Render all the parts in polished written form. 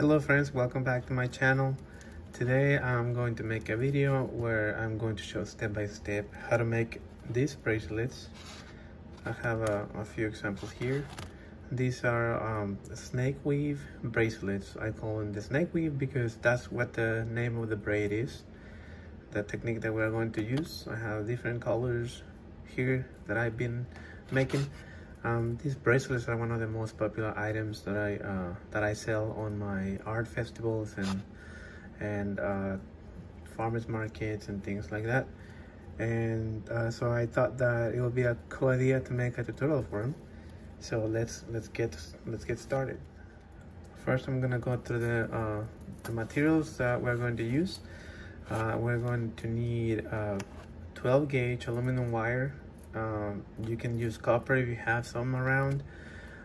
Hello friends, welcome back to my channel. Today I'm going to make a video where I'm going to show step by step how to make these bracelets. I have a few examples here. These are snake weave bracelets. I call them the snake weave because that's what the name of the braid is. The technique that we're going to use. I have different colors here that I've been making. These bracelets are one of the most popular items that I sell on my art festivals and farmers markets and things like that. And so I thought that it would be a cool idea to make a tutorial for them. So let's get started. First, I'm gonna go through the materials that we're going to use. We're going to need 12 gauge aluminum wire. You can use copper if you have some around,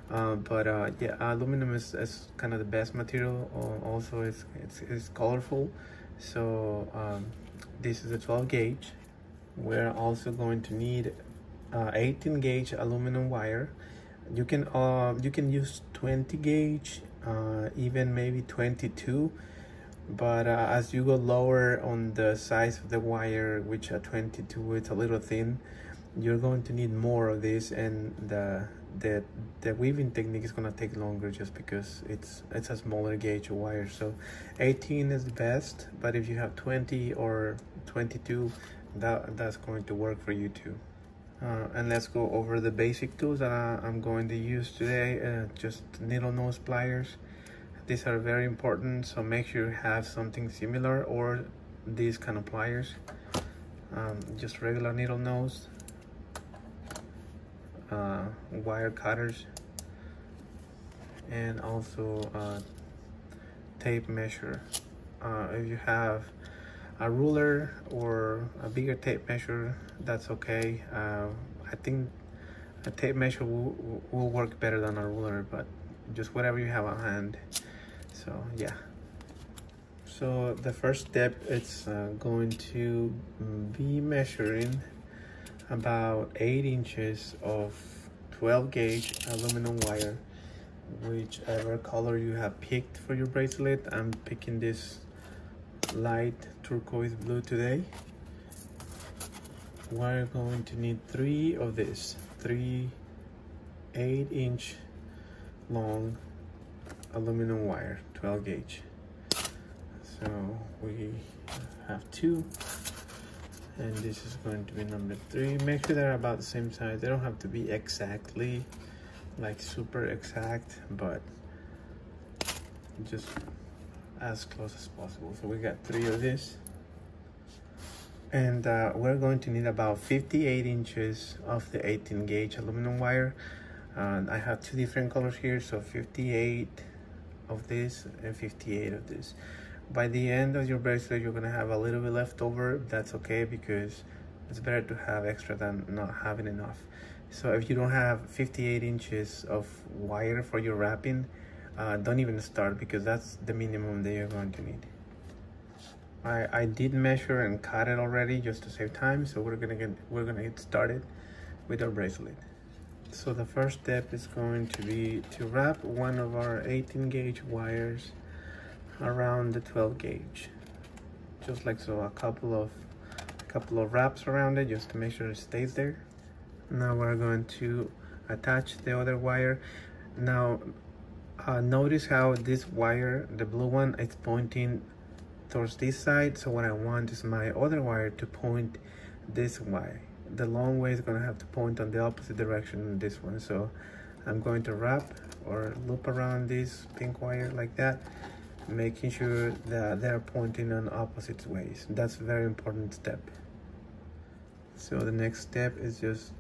but yeah, aluminum is kind of the best material. Also it's colorful. So this is a 12 gauge. We're also going to need 18 gauge aluminum wire. You can use 20 gauge, even maybe 22, but as you go lower on the size of the wire, which at 22 it's a little thin, you're going to need more of this, and the weaving technique is going to take longer just because it's a smaller gauge of wire. So 18 is the best, but if you have 20 or 22, that's going to work for you too. And let's go over the basic tools that I'm going to use today. Just needle nose pliers. These are very important, so make sure you have something similar or these kind of pliers. Just regular needle nose. Wire cutters, and also tape measure. If you have a ruler or a bigger tape measure, that's okay. I think a tape measure will work better than a ruler, but just whatever you have on hand. So yeah, so the first step is going to be measuring about 8 inches of 12 gauge aluminum wire, whichever color you have picked for your bracelet. I'm picking this light turquoise blue today. We're going to need 3 of this, 3 8-inch long aluminum wire, 12 gauge. So we have 2. And this is going to be number 3. Make sure they're about the same size. They don't have to be exactly like super exact, but just as close as possible. So we got 3 of this, and we're going to need about 58 inches of the 18 gauge aluminum wire. I have 2 different colors here, so 58 of this and 58 of this. By the end of your bracelet, you're gonna have a little bit left over. That's okay, because it's better to have extra than not having enough. So if you don't have 58 inches of wire for your wrapping, don't even start, because that's the minimum that you're going to need. I did measure and cut it already just to save time, so we're gonna get started with our bracelet. So the first step is going to be to wrap one of our 18 gauge wires around the 12 gauge, just like so. A couple of wraps around it just to make sure it stays there. Now we're going to attach the other wire. Now notice how this wire, the blue one, it's pointing towards this side. So what I want is my other wire to point this way. The long way is going to have to point on the opposite direction in this one. So I'm going to wrap or loop around this pink wire like that, making sure that they're pointing on opposite ways. That's a very important step. So the next step is just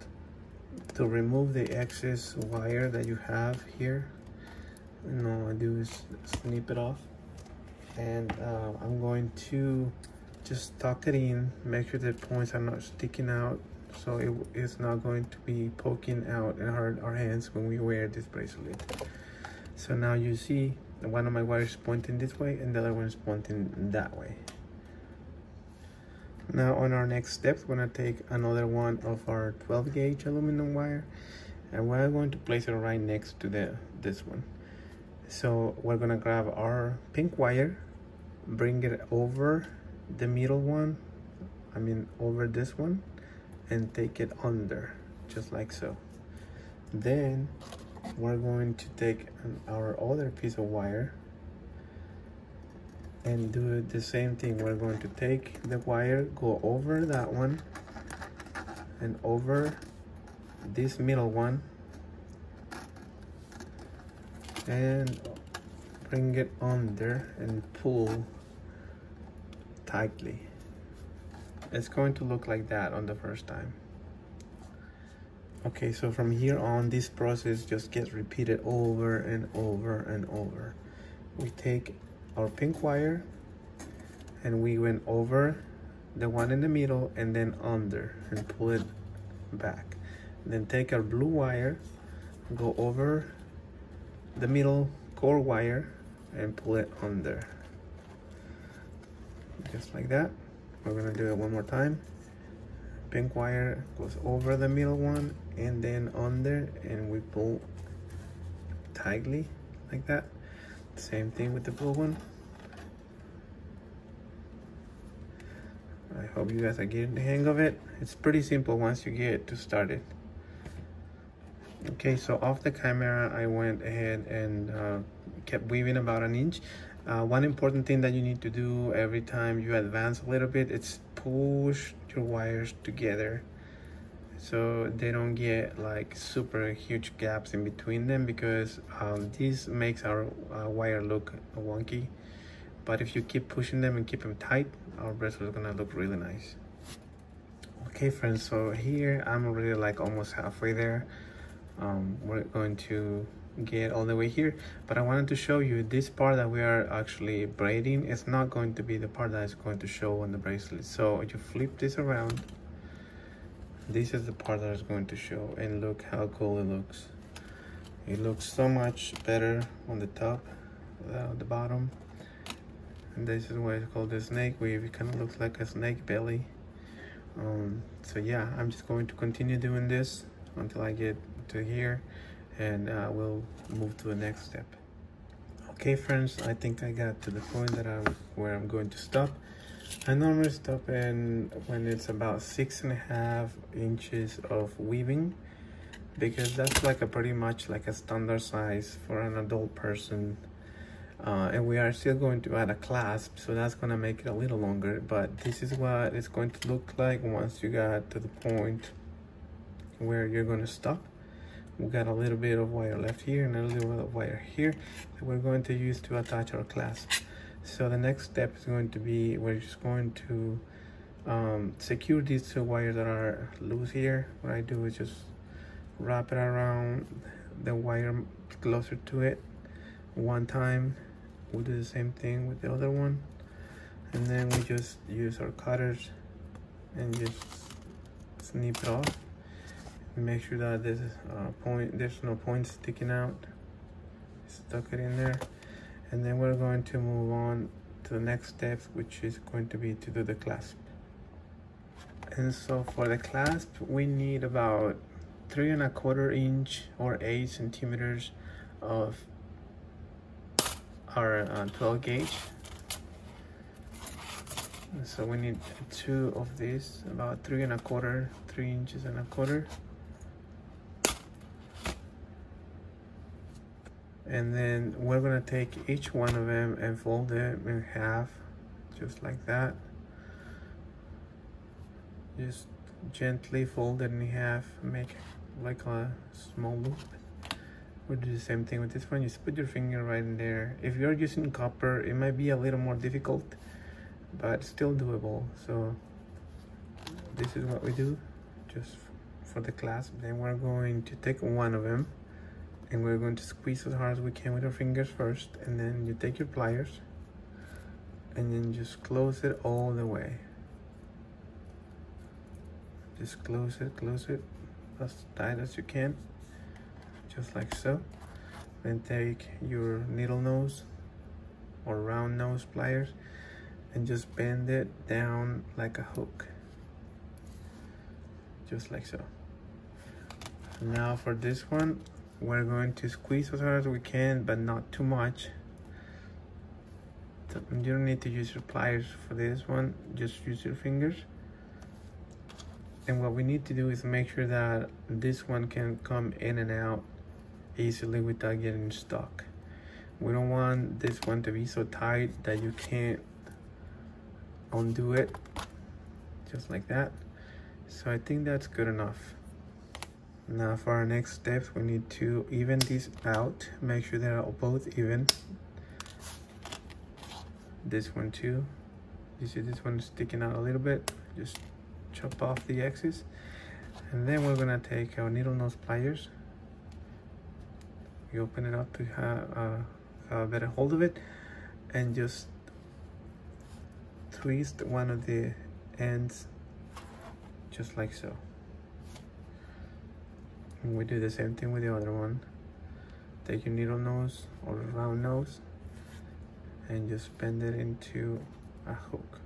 to remove the excess wire that you have here. And all I do is snip it off, and I'm going to just tuck it in, make sure the points are not sticking out, so it's not going to be poking out and hurt our hands when we wear this bracelet. So now you see one of my wires is pointing this way and the other one is pointing that way. Now on our next step, we're going to take another one of our 12 gauge aluminum wire, and we're going to place it right next to this one. So we're gonna grab our pink wire, bring it over the middle one, over this one, and take it under, just like so. Then we're going to take our other piece of wire and do the same thing. We're going to take the wire, go over that one and over this middle one, and bring it under and pull tightly. It's going to look like that on the first time. Okay, so from here on, this process just gets repeated over and over and over. We take our pink wire and we went over the one in the middle and then under and pull it back. Then take our blue wire, go over the middle core wire and pull it under. Just like that. We're gonna do it one more time. Pink wire goes over the middle one and then under, and we pull tightly like that. Same thing with the blue one. I hope you guys are getting the hang of it. It's pretty simple once you get to start it. Okay, so off the camera, I went ahead and kept weaving about an inch. One important thing that you need to do every time you advance a little bit, it's push your wires together so they don't get like super huge gaps in between them, because this makes our wire look wonky. But if you keep pushing them and keep them tight, our bracelet is gonna look really nice. Okay friends, so here I'm already like almost halfway there. We're going to get all the way here, but I wanted to show you this part that we are actually braiding. It's not going to be the part that is going to show on the bracelet. So you flip this around, this is the part that is going to show, and look how cool it looks. It looks so much better on the top, the bottom, and this is why it's called the snake weave. It kind of looks like a snake belly. So yeah, I'm just going to continue doing this until I get to here, and we'll move to the next step. Okay friends, I think I got to the point that where I'm going to stop. I normally stop when it's about 6.5 inches of weaving, because that's like a pretty much like a standard size for an adult person. And we are still going to add a clasp, so that's going to make it a little longer, but this is what it's going to look like once you got to the point where you're going to stop. We got a little bit of wire left here and a little bit of wire here that we're going to use to attach our clasp. So the next step is going to be, we're just going to secure these two wires that are loose here. What I do is just wrap it around the wire closer to it one time. We'll do the same thing with the other one, and then we just use our cutters and just snip it off. Make sure that there's no point sticking out. Stuck it in there, and then we're going to move on to the next step, which is going to be to do the clasp. And so for the clasp, we need about 3¼ inch or 8 centimeters of our 12 gauge. So we need 2 of these, about 3¼ 3 inches and a quarter. And then we're gonna take each one of them and fold them in half, just like that. Just gently fold it in half, make like a small loop. We'll do the same thing with this one. Just put your finger right in there. If you're using copper, it might be a little more difficult, but still doable. So this is what we do just for the clasp. Then we're going to take one of them and we're going to squeeze as hard as we can with our fingers first, and then you take your pliers and then just close it all the way. Just close it as tight as you can, just like so. Then take your needle nose or round nose pliers and just bend it down like a hook, just like so. Now for this one, we're going to squeeze as hard as we can, but not too much. So you don't need to use your pliers for this one, just use your fingers. And what we need to do is make sure that this one can come in and out easily without getting stuck. We don't want this one to be so tight that you can't undo it, just like that. So I think that's good enough. Now for our next steps, we need to even these out, make sure they're both even. This one too, you see this one sticking out a little bit, just chop off the excess. And then we're gonna take our needle nose pliers. You open it up to have a better hold of it, and just twist one of the ends just like so. And we do the same thing with the other one. Take your needle nose or round nose and just bend it into a hook.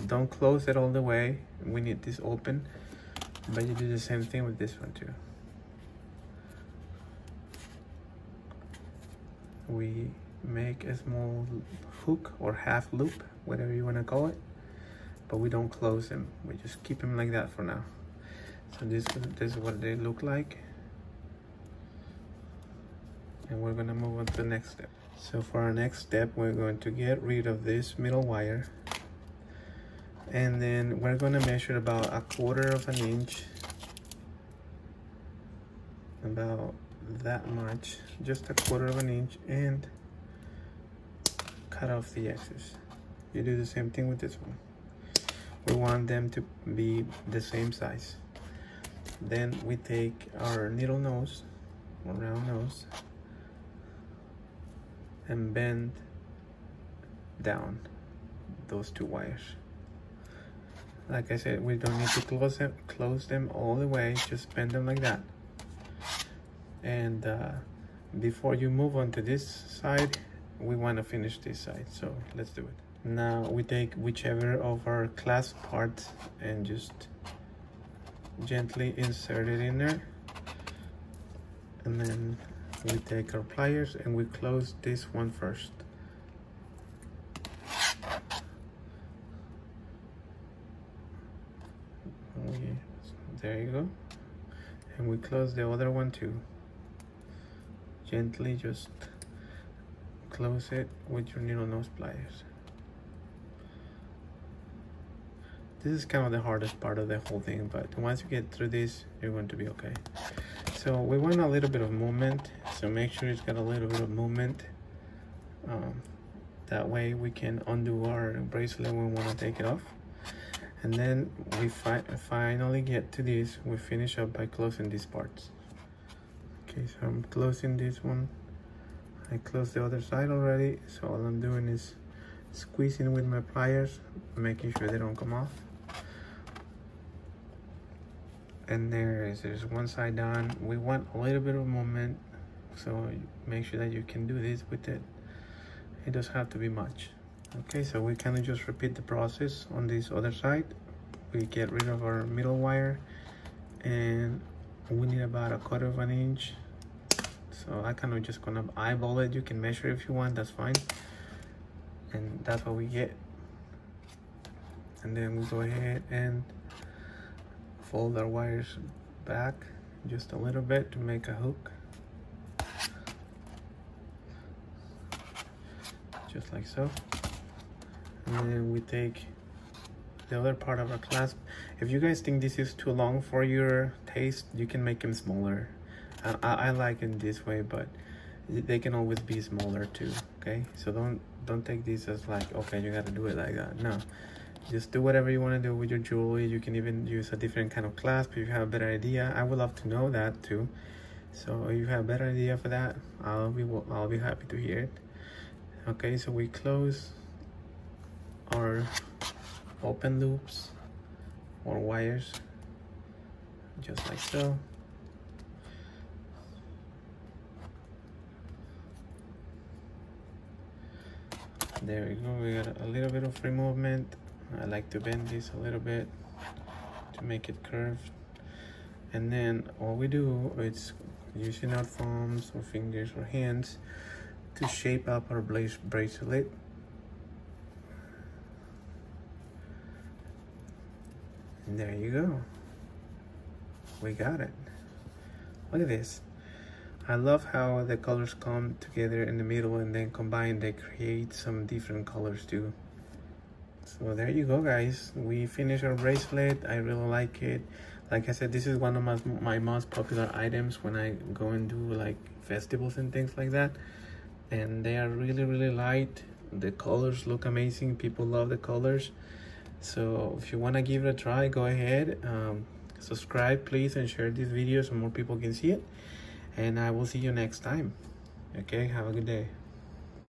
Don't close it all the way, we need this open, but you do the same thing with this one too. We make a small hook or half loop, whatever you want to call it, but we don't close them, we just keep them like that for now. So this is what they look like, and we're going to move on to the next step. So for our next step, we're going to get rid of this middle wire, and then we're going to measure about 1/4 of an inch, about that much, just 1/4 of an inch, and cut off the excess. You do the same thing with this one. We want them to be the same size. Then we take our needle nose or round nose and bend down those two wires. Like I said, we don't need to close them all the way, just bend them like that. And before you move on to this side, we want to finish this side, so let's do it. Now we take whichever of our clasp parts and just gently insert it in there, and then we take our pliers and we close this one first. There you go. And we close the other one too. Gently just close it with your needle nose pliers. This is kind of the hardest part of the whole thing, but once you get through this, you're going to be okay. So we want a little bit of movement, so make sure it's got a little bit of movement. That way we can undo our bracelet when we want to take it off. And then we finally get to this, we finish up by closing these parts. Okay, so I'm closing this one. I closed the other side already, so all I'm doing is squeezing with my pliers, making sure they don't come off. And there's one side done. We want a little bit of movement, so make sure that you can do this with it. It doesn't have to be much. Okay, so we kind of just repeat the process on this other side. We get rid of our middle wire, and we need about 1/4 of an inch. So I kind of just gonna eyeball it. You can measure if you want, that's fine. And that's what we get. And then we go ahead and fold our wires back just a little bit to make a hook. Just like so. And then we take the other part of our clasp. If you guys think this is too long for your taste, you can make them smaller. I like it this way, but they can always be smaller too. Okay, so don't take this as like, okay, you got to do it like that. No, just do whatever you want to do with your jewelry. You can even use a different kind of clasp if you have a better idea. I would love to know that too. So if you have a better idea for that, I'll be happy to hear it. Okay, so we close our open loops or wires just like so. There we go, we got a little bit of free movement. I like to bend this a little bit to make it curved. And then all we do is using our thumbs or fingers or hands to shape up our bracelet. And there you go. We got it. Look at this. I love how the colors come together in the middle and then combined they create some different colors too. So there you go, guys. We finished our bracelet. I really like it. Like I said, this is one of my most popular items when I go and do like festivals and things like that. And they are really light. The colors look amazing. People love the colors. So if you want to give it a try, go ahead. Subscribe please and share this video so more people can see it. And I will see you next time. Okay, have a good day.